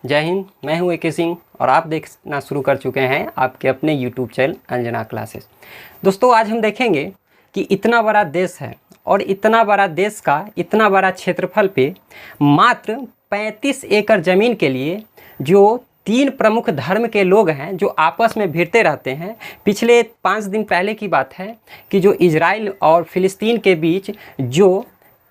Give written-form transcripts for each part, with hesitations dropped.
जय हिंद। मैं हूं AK सिंह और आप देखना शुरू कर चुके हैं आपके अपने YouTube चैनल अंजना क्लासेस। दोस्तों, आज हम देखेंगे कि इतना बड़ा देश है और इतना बड़ा देश का इतना बड़ा क्षेत्रफल पे मात्र 35 एकड़ ज़मीन के लिए जो 3 प्रमुख धर्म के लोग हैं जो आपस में भिड़ते रहते हैं। पिछले 5 दिन पहले की बात है कि जो इजराइल और फ़िलिस्तीन के बीच जो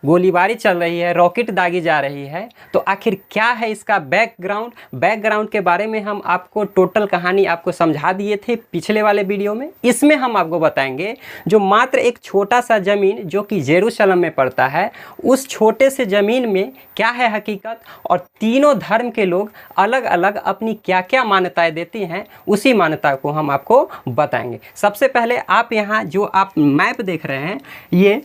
गोलीबारी चल रही है, रॉकेट दागी जा रही है, तो आखिर क्या है इसका बैकग्राउंड के बारे में हम आपको टोटल कहानी आपको समझा दिए थे पिछले वाले वीडियो में। इसमें हम आपको बताएंगे जो मात्र एक छोटा सा ज़मीन जो कि जेरूशलम में पड़ता है, उस छोटे से ज़मीन में क्या है हकीकत, और तीनों धर्म के लोग अलग अलग अपनी क्या क्या मान्यताएं देती हैं, उसी मान्यता को हम आपको बताएंगे। सबसे पहले आप यहाँ जो आप मैप देख रहे हैं, ये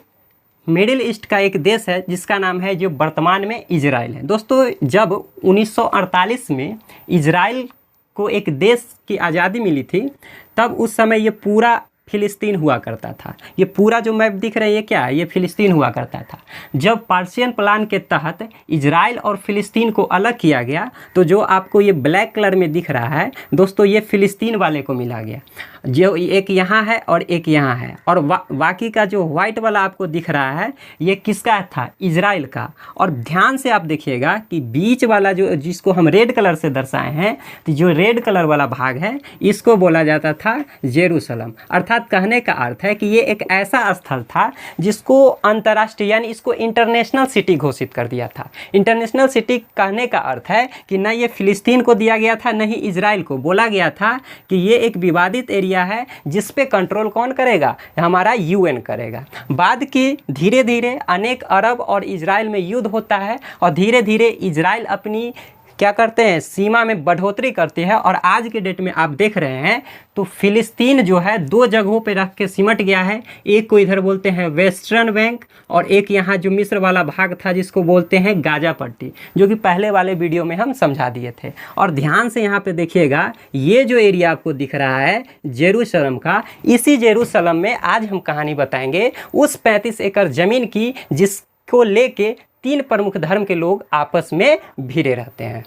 मिडिल ईस्ट का एक देश है जिसका नाम है जो वर्तमान में इजराइल है। दोस्तों, जब 1948 में इजराइल को एक देश की आज़ादी मिली थी, तब उस समय ये पूरा फ़िलिस्तीन हुआ करता था। ये पूरा जो मैप दिख रहा है ये क्या है, ये फ़िलिस्तीन हुआ करता था। जब पार्शियन प्लान के तहत इजराइल और फ़िलिस्तीन को अलग किया गया, तो जो आपको ये ब्लैक कलर में दिख रहा है दोस्तों, ये फ़िलिस्तीन वाले को मिला गया। जो एक यहाँ है और एक यहाँ है, और बाकी का जो वाइट वाला आपको दिख रहा है ये किसका था, इजराइल का। और ध्यान से आप देखिएगा कि बीच वाला जो जिसको हम रेड कलर से दर्शाए हैं, तो जो रेड कलर वाला भाग है इसको बोला जाता था जेरूशलम। अर्थात कहने का अर्थ है कि ये एक ऐसा स्थल था जिसको अंतर्राष्ट्रीय यानी इसको इंटरनेशनल सिटी घोषित कर दिया था। इंटरनेशनल सिटी कहने का अर्थ है कि न ये फ़िलिस्तीन को दिया गया था, न ही इजराइल को। बोला गया था कि ये एक विवादित एरिया है जिस पे कंट्रोल कौन करेगा, हमारा UN करेगा। बाद की धीरे धीरे अनेक अरब और इजराइल में युद्ध होता है और धीरे धीरे इजराइल अपनी क्या करते हैं, सीमा में बढ़ोतरी करती है। और आज के डेट में आप देख रहे हैं तो फ़िलिस्तीन जो है 2 जगहों पे रख के सिमट गया है। एक को इधर बोलते हैं वेस्टर्न बैंक, और एक यहाँ जो मिस्र वाला भाग था जिसको बोलते हैं गाजा पट्टी, जो कि पहले वाले वीडियो में हम समझा दिए थे। और ध्यान से यहाँ पे देखिएगा, ये जो एरिया आपको दिख रहा है जेरूशलम का, इसी जेरूशलम में आज हम कहानी बताएंगे उस 35 एकड़ ज़मीन की जिसको लेके 3 प्रमुख धर्म के लोग आपस में भिड़े रहते हैं।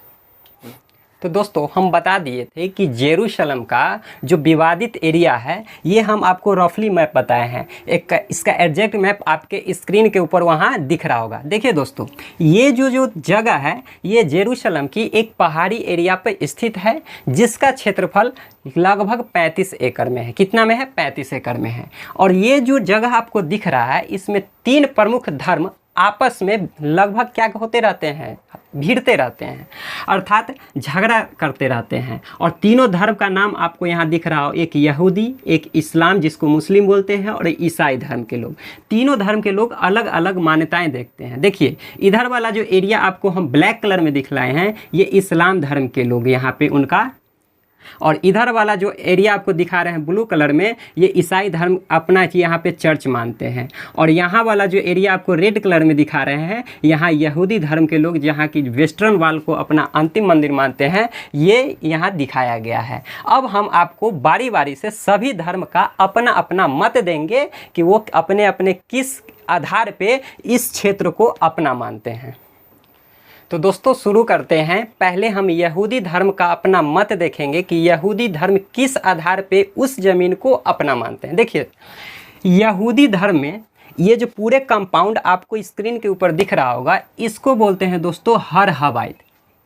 तो दोस्तों, हम बता दिए थे कि जेरूशलम का जो विवादित एरिया है ये हम आपको रफली मैप बताए हैं। एक इसका एग्जैक्ट मैप आपके स्क्रीन के ऊपर वहाँ दिख रहा होगा। देखिए दोस्तों, ये जो जगह है ये जेरूशलम की एक पहाड़ी एरिया पर स्थित है जिसका क्षेत्रफल लगभग 35 एकड़ में है। कितना में है, 35 एकड़ में है। और ये जो जगह आपको दिख रहा है इसमें 3 प्रमुख धर्म आपस में लगभग क्या होते रहते हैं, भिड़ते रहते हैं, अर्थात झगड़ा करते रहते हैं। और तीनों धर्म का नाम आपको यहाँ दिख रहा हो, एक यहूदी, एक इस्लाम जिसको मुस्लिम बोलते हैं, और ईसाई धर्म के लोग। तीनों धर्म के लोग अलग अलग मान्यताएं देखते हैं। देखिए, इधर वाला जो एरिया आपको हम ब्लैक कलर में दिखलाए हैं ये इस्लाम धर्म के लोग यहाँ पे उनका, और इधर वाला जो एरिया आपको दिखा रहे हैं ब्लू कलर में, ये ईसाई धर्म अपना यहाँ पे चर्च मानते हैं। और यहाँ वाला जो एरिया आपको रेड कलर में दिखा रहे हैं, यहाँ यहूदी धर्म के लोग जहाँ की वेस्टर्न वाल को अपना अंतिम मंदिर मानते हैं, ये यहाँ दिखाया गया है। अब हम आपको बारी बारी से सभी धर्म का अपना अपना मत देंगे कि वो अपने अपने किस आधार पे इस क्षेत्र को अपना मानते हैं। तो दोस्तों, शुरू करते हैं। पहले हम यहूदी धर्म का अपना मत देखेंगे कि यहूदी धर्म किस आधार पे उस ज़मीन को अपना मानते हैं। देखिए, यहूदी धर्म में ये जो पूरे कंपाउंड आपको स्क्रीन के ऊपर दिख रहा होगा, इसको बोलते हैं दोस्तों हर हवाइत।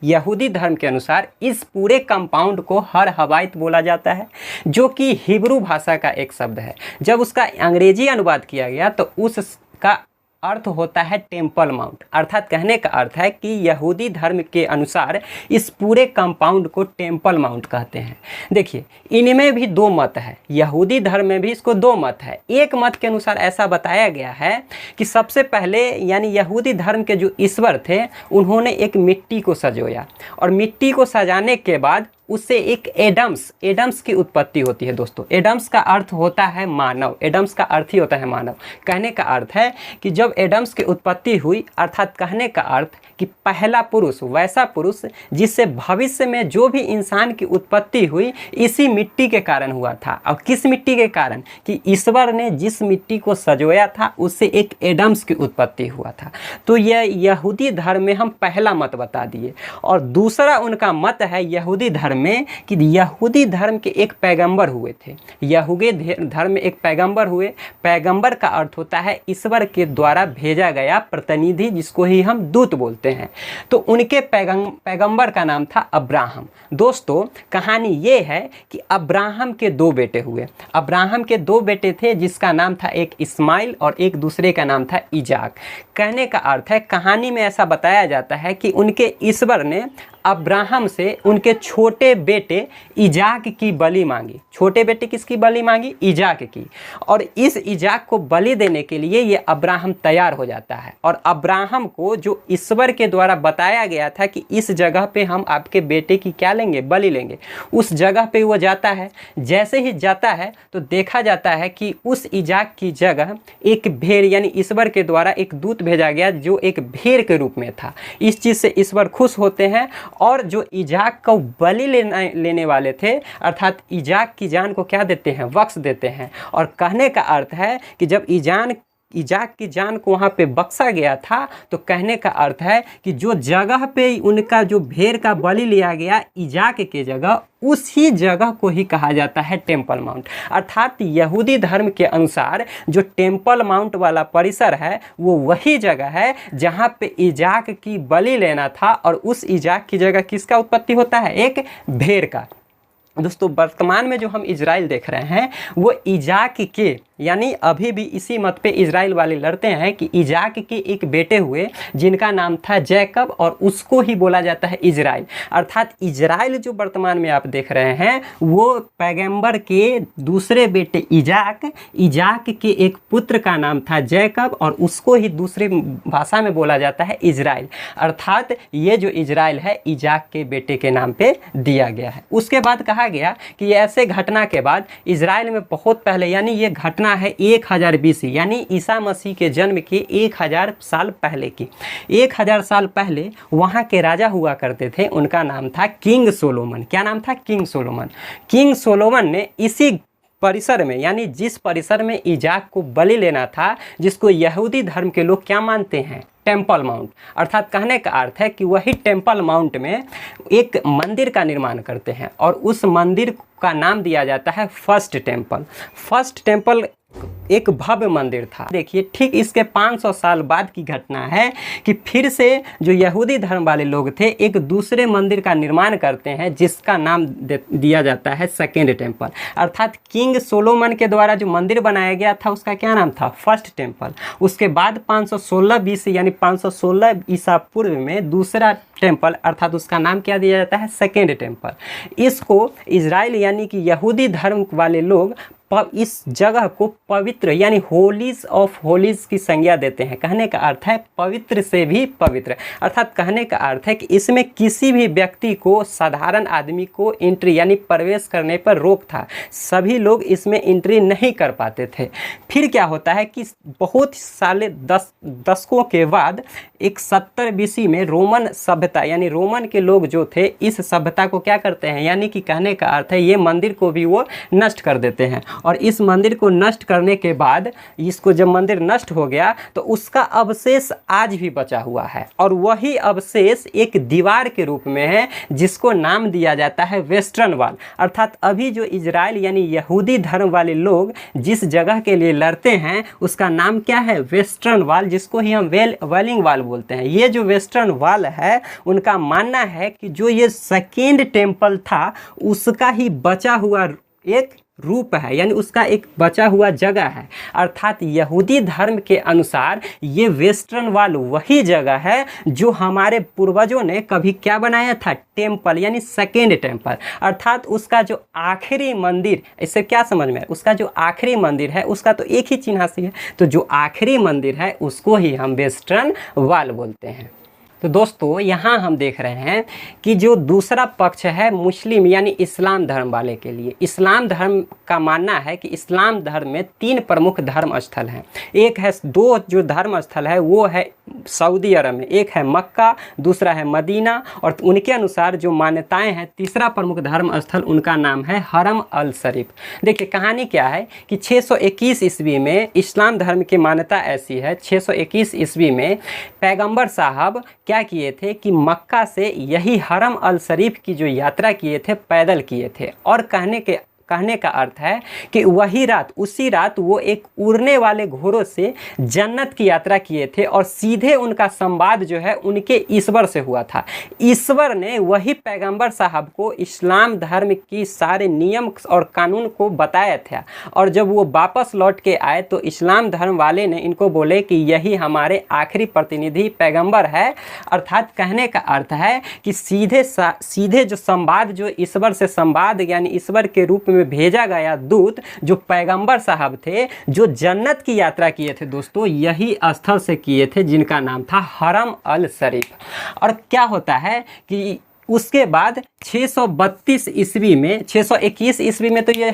यहूदी धर्म के अनुसार इस पूरे कंपाउंड को हर हवाइत बोला जाता है, जो कि हिब्रू भाषा का एक शब्द है। जब उसका अंग्रेजी अनुवाद किया गया तो उसका अर्थ होता है टेम्पल माउंट। अर्थात कहने का अर्थ है कि यहूदी धर्म के अनुसार इस पूरे कंपाउंड को टेम्पल माउंट कहते हैं। देखिए, इनमें भी 2 मत है, यहूदी धर्म में भी इसको 2 मत है। एक मत के अनुसार ऐसा बताया गया है कि सबसे पहले यानी यहूदी धर्म के जो ईश्वर थे उन्होंने एक मिट्टी को सजोया, और मिट्टी को सजाने के बाद उससे एक एडम्स की उत्पत्ति होती है दोस्तों। एडम्स का अर्थ होता है मानव, एडम्स का अर्थ ही होता है मानव। कहने का अर्थ है कि जब एडम्स की उत्पत्ति हुई, अर्थात कहने का अर्थ कि पहला पुरुष, वैसा पुरुष जिससे भविष्य में जो भी इंसान की उत्पत्ति हुई इसी मिट्टी के कारण हुआ था। और किस मिट्टी के कारण? कि ईश्वर ने जिस मिट्टी को सजोया था उससे एक एडम्स की उत्पत्ति हुआ था। तो यह यहूदी धर्म में हम पहला मत बता दिए। और दूसरा उनका मत है यहूदी धर्म में कि यहूदी धर्म के एक पैगंबर हुए थे। यहूदी धर्म में एक पैगंबर हुए। पैगंबर का अर्थ होता है ईश्वर के द्वारा भेजा गया प्रतिनिधि, जिसको ही हम दूत बोलते हैं। तो उनके पैगंबर का नाम था अब्राहम। दोस्तों कहानी ये है कि अब्राहम के 2 बेटे हुए। अब्राहम के 2 बेटे थे जिसका नाम था एक इस्माइल और एक दूसरे का नाम था इजाक। कहने का अर्थ है, कहानी में ऐसा बताया जाता है कि उनके ईश्वर ने अब्राहम से उनके छोटे बेटे इजाक की बलि मांगी। छोटे बेटे किसकी बलि मांगी? इजाक की। और इस इजाक को बलि देने के लिए ये अब्राहम तैयार हो जाता है। और अब्राहम को जो ईश्वर के द्वारा बताया गया था कि इस जगह पे हम आपके बेटे की क्या लेंगे? बलि लेंगे, उस जगह पे वो जाता है। जैसे ही जाता है तो देखा जाता है कि उस इजाक की जगह एक भेड़, यानी ईश्वर के द्वारा एक दूत भेजा गया जो एक भेड़ के रूप में था। इस चीज़ से ईश्वर खुश होते हैं और जो इजाक को बलि लेने वाले थे, अर्थात इजाक की जान को क्या देते हैं? बख्श देते हैं। और कहने का अर्थ है कि जब इजाक की जान को वहाँ पे बख्शा गया था, तो कहने का अर्थ है कि जो जगह पे उनका जो भेड़ का बलि लिया गया इजाक के जगह, उसी जगह को ही कहा जाता है टेम्पल माउंट। अर्थात यहूदी धर्म के अनुसार जो टेम्पल माउंट वाला परिसर है वो वही जगह है जहाँ पे इजाक की बलि लेना था। और उस इजाक की जगह किसका उत्पत्ति होता है? एक भेड़ का। दोस्तों वर्तमान में जो हम इजराइल देख रहे हैं वो इजाक के, यानी अभी भी इसी मत पे इजराइल वाले लड़ते हैं कि इजाक के एक बेटे हुए जिनका नाम था जैकब, और उसको ही बोला जाता है इजराइल। अर्थात इजराइल जो वर्तमान में आप देख रहे हैं वो पैगंबर के दूसरे बेटे इजाक के एक पुत्र का नाम था जैकब, और उसको ही दूसरी भाषा में बोला जाता है इजराइल। अर्थात ये जो इजराइल है इजाक के बेटे के नाम पे दिया गया है। उसके बाद कहा गया कि ऐसे घटना के बाद इजराइल में बहुत पहले, यानी ये घटना है 1000 BC, यानी ईसा मसीह के जन्म के 1000 साल पहले की। 1000 साल पहले वहाँ के राजा हुआ करते थे, उनका नाम था किंग सोलोमन। क्या नाम था? King Solomon. किंग सोलोमन ने इसी परिसर में, यानी जिस परिसर में इजाक को बलि लेना था, जिसको यहूदी धर्म के लोग क्या मानते हैं? Temple mount. अर्थात कहने का अर्थ है कि वही टेम्पल माउंट में एक मंदिर का निर्माण करते हैं और उस मंदिर का नाम दिया जाता है फर्स्ट टेम्पल। फर्स्ट टेम्पल एक भव्य मंदिर था। देखिए ठीक इसके 500 साल बाद की घटना है कि फिर से जो यहूदी धर्म वाले लोग थे एक दूसरे मंदिर का निर्माण करते हैं जिसका नाम दिया जाता है सेकेंड टेम्पल। अर्थात किंग सोलोमन के द्वारा जो मंदिर बनाया गया था उसका क्या नाम था? First temple. उसके बाद 516 BC यानी 516 ईसा पूर्व में दूसरा टेम्पल, अर्थात उसका नाम क्या दिया जाता है? Second temple. इसको इजराइल यानी कि यहूदी धर्म वाले लोग इस जगह को पवित्र यानी होलीज ऑफ होलीज की संज्ञा देते हैं। कहने का अर्थ है पवित्र से भी पवित्र। अर्थात कहने का अर्थ है कि इसमें किसी भी व्यक्ति को, साधारण आदमी को एंट्री यानी प्रवेश करने पर रोक था। सभी लोग इसमें एंट्री नहीं कर पाते थे। फिर क्या होता है कि बहुत साले दशकों के बाद एक 70 BC में रोमन सभ्यता यानी रोमन के लोग जो थे इस सभ्यता को क्या करते हैं, यानी कि कहने का अर्थ है ये मंदिर को भी वो नष्ट कर देते हैं। और इस मंदिर को नष्ट करने के बाद, इसको जब मंदिर नष्ट हो गया तो उसका अवशेष आज भी बचा हुआ है और वही अवशेष एक दीवार के रूप में है जिसको नाम दिया जाता है वेस्टर्न वॉल। अर्थात अभी जो इजराइल यानी यहूदी धर्म वाले लोग जिस जगह के लिए लड़ते हैं उसका नाम क्या है? वेस्टर्न वॉल, जिसको ही हम वेलिंग वॉल बोलते हैं। ये जो वेस्टर्न वॉल है उनका मानना है कि जो ये सेकेंड टेम्पल था उसका ही बचा हुआ एक रूप है, यानी उसका एक बचा हुआ जगह है। अर्थात यहूदी धर्म के अनुसार ये वेस्टर्न वॉल वही जगह है जो हमारे पूर्वजों ने कभी क्या बनाया था? टेम्पल यानी सेकेंड टेम्पल। अर्थात उसका जो आखिरी मंदिर, इससे क्या समझ में है? उसका जो आखिरी मंदिर है उसका तो एक ही चिन्हासी है, तो जो आखिरी मंदिर है उसको ही हम वेस्टर्न वॉल बोलते हैं। तो दोस्तों यहाँ हम देख रहे हैं कि जो दूसरा पक्ष है मुस्लिम यानी इस्लाम धर्म वाले के लिए, इस्लाम धर्म का मानना है कि इस्लाम धर्म में 3 प्रमुख धर्म स्थल हैं। एक है, 2 जो धर्म स्थल है वो है सऊदी अरब में, एक है मक्का, दूसरा है मदीना, और उनके अनुसार जो मान्यताएं हैं तीसरा प्रमुख धर्म स्थल उनका नाम है हरम अल शरीफ। देखिए कहानी क्या है कि 621 ईस्वी में इस्लाम धर्म की मान्यता ऐसी है, 621 ईस्वी में पैगंबर साहब क्या किए थे कि मक्का से यही हरम अल शरीफ की जो यात्रा किए थे पैदल किए थे, और कहने का अर्थ है कि वही रात, उसी रात वो एक उड़ने वाले घोड़ों से जन्नत की यात्रा किए थे, और सीधे उनका संवाद जो है उनके ईश्वर से हुआ था। ईश्वर ने वही पैगंबर साहब को इस्लाम धर्म की सारे नियम और कानून को बताया था, और जब वो वापस लौट के आए तो इस्लाम धर्म वाले ने इनको बोले कि यही हमारे आखिरी प्रतिनिधि पैगंबर है। अर्थात कहने का अर्थ है कि सीधे जो संवाद, जो ईश्वर से संवाद यानी ईश्वर के रूप में भेजा गया दूत जो पैगंबर साहब थे, जो जन्नत की यात्रा किए थे दोस्तों, यही स्थल से किए थे जिनका नाम था हरम अल शरीफ। और क्या होता है कि उसके बाद 632 ईस्वी में, 621 ईस्वी में तो ये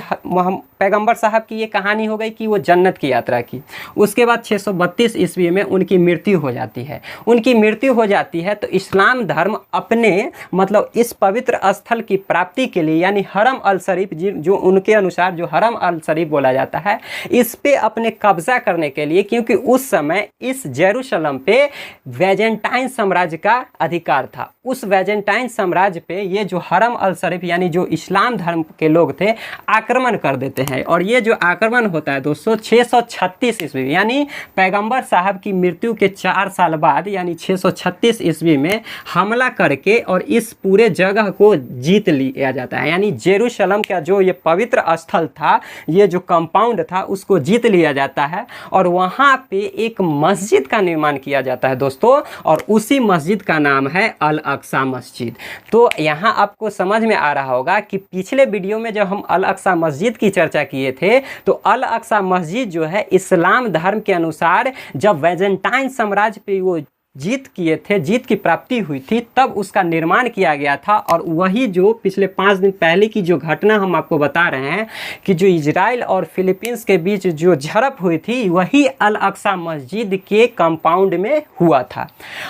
पैगंबर साहब की ये कहानी हो गई कि वो जन्नत की यात्रा की। उसके बाद 632 ईस्वी में उनकी मृत्यु हो जाती है। उनकी मृत्यु हो जाती है तो इस्लाम धर्म अपने मतलब इस पवित्र स्थल की प्राप्ति के लिए यानी हरम अल शरीफ, जो उनके अनुसार जो हरम अल शरीफ बोला जाता है, इस पे अपने कब्जा करने के लिए, क्योंकि उस समय इस जेरूशलम पे बैजेंटाइन साम्राज्य का अधिकार था, उस बैजेंटाइन साम्राज्य पे ये जो हरम अल शरीफ यानी जो इस्लाम धर्म के लोग थे आक्रमण कर देते हैं। और ये जो आक्रमण होता है दोस्तों 636 ईस्वी यानी पैगंबर साहब की मृत्यु के 4 साल बाद यानी 636 ईस्वी में हमला करके और इस पूरे जगह को जीत लिया जाता है। यानी जेरूशलम का जो ये पवित्र स्थल था, ये जो कंपाउंड था, उसको जीत लिया जाता है और वहाँ पे एक मस्जिद का निर्माण किया जाता है दोस्तों, और उसी मस्जिद का नाम है अल अक्सा मस्जिद। तो यहाँ आपको समझ में आ रहा होगा कि पिछले वीडियो में जब हम अल अक्सा मस्जिद की चर्चा किए थे तो अल अक्सा मस्जिद जो है इस्लाम धर्म के अनुसार जब बैजेंटाइन साम्राज्य पे वो जीत किए थे, जीत की प्राप्ति हुई थी, तब उसका निर्माण किया गया था। और वही जो पिछले 5 दिन पहले की जो घटना हम आपको बता रहे हैं कि जो इजराइल और फिलीपींस के बीच जो झड़प हुई थी, वही अल अक्सा मस्जिद के कंपाउंड में हुआ था।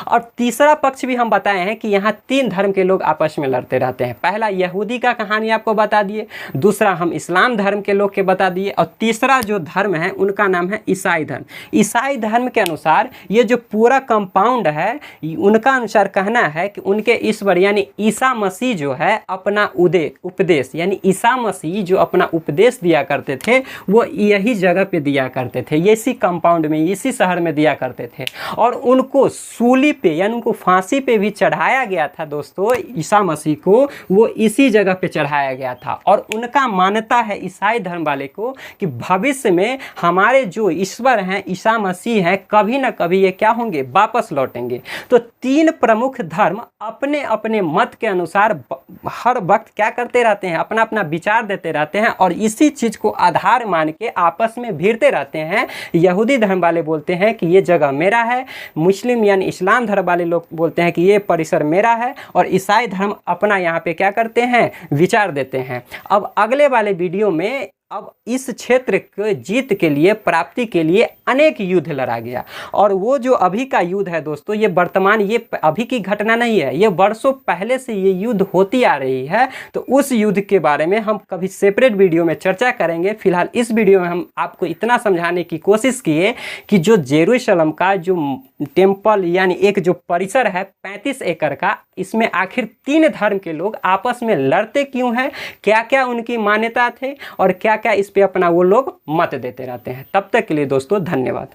और तीसरा पक्ष भी हम बताए हैं कि यहाँ 3 धर्म के लोग आपस में लड़ते रहते हैं। पहला यहूदी का कहानी आपको बता दिए, दूसरा हम इस्लाम धर्म के लोग के बता दिए, और तीसरा जो धर्म है उनका नाम है ईसाई धर्म। ईसाई धर्म के अनुसार ये जो पूरा कंपाउंड है, उनका अनुसार कहना है कि उनके ईश्वर यानी ईसा मसीह जो है अपना उपदेश यानी ईसा मसीह जो अपना उपदेश दिया करते थे वो यही जगह पे दिया करते थे, इसी कंपाउंड में, इसी शहर में दिया करते थे। और उनको सूली पे यानी उनको फांसी पे भी चढ़ाया गया था दोस्तों, ईसा मसीह को वो इसी जगह पे चढ़ाया गया था। और उनका मान्यता है ईसाई धर्म वाले को कि भविष्य में हमारे जो ईश्वर हैं, ईसा मसीह हैं, कभी ना कभी ये क्या होंगे, वापस लौटेंगे। तो 3 प्रमुख धर्म अपने अपने मत के अनुसार हर वक्त क्या करते रहते हैं, अपना अपना विचार देते रहते हैं और इसी चीज को आधार मान के आपस में भिड़ते रहते हैं। यहूदी धर्म वाले बोलते हैं कि ये जगह मेरा है, मुस्लिम यानी इस्लाम धर्म वाले लोग बोलते हैं कि ये परिसर मेरा है, और ईसाई धर्म अपना यहाँ पे क्या करते हैं, विचार देते हैं। अब अगले वाले वीडियो में अब इस क्षेत्र के जीत के लिए, प्राप्ति के लिए अनेक युद्ध लड़ा गया। और वो जो अभी का युद्ध है दोस्तों, ये वर्तमान, ये अभी की घटना नहीं है, ये वर्षों पहले से ये युद्ध होती आ रही है। तो उस युद्ध के बारे में हम कभी सेपरेट वीडियो में चर्चा करेंगे। फिलहाल इस वीडियो में हम आपको इतना समझाने की कोशिश किए कि जो जेरूशलम का जो टेम्पल यानी एक जो परिसर है 35 एकड़ का, इसमें आखिर 3 धर्म के लोग आपस में लड़ते क्यों हैं, क्या क्या उनकी मान्यता थे और क्या क्या इस पे अपना वो लोग मत देते रहते हैं। तब तक के लिए दोस्तों धन्यवाद।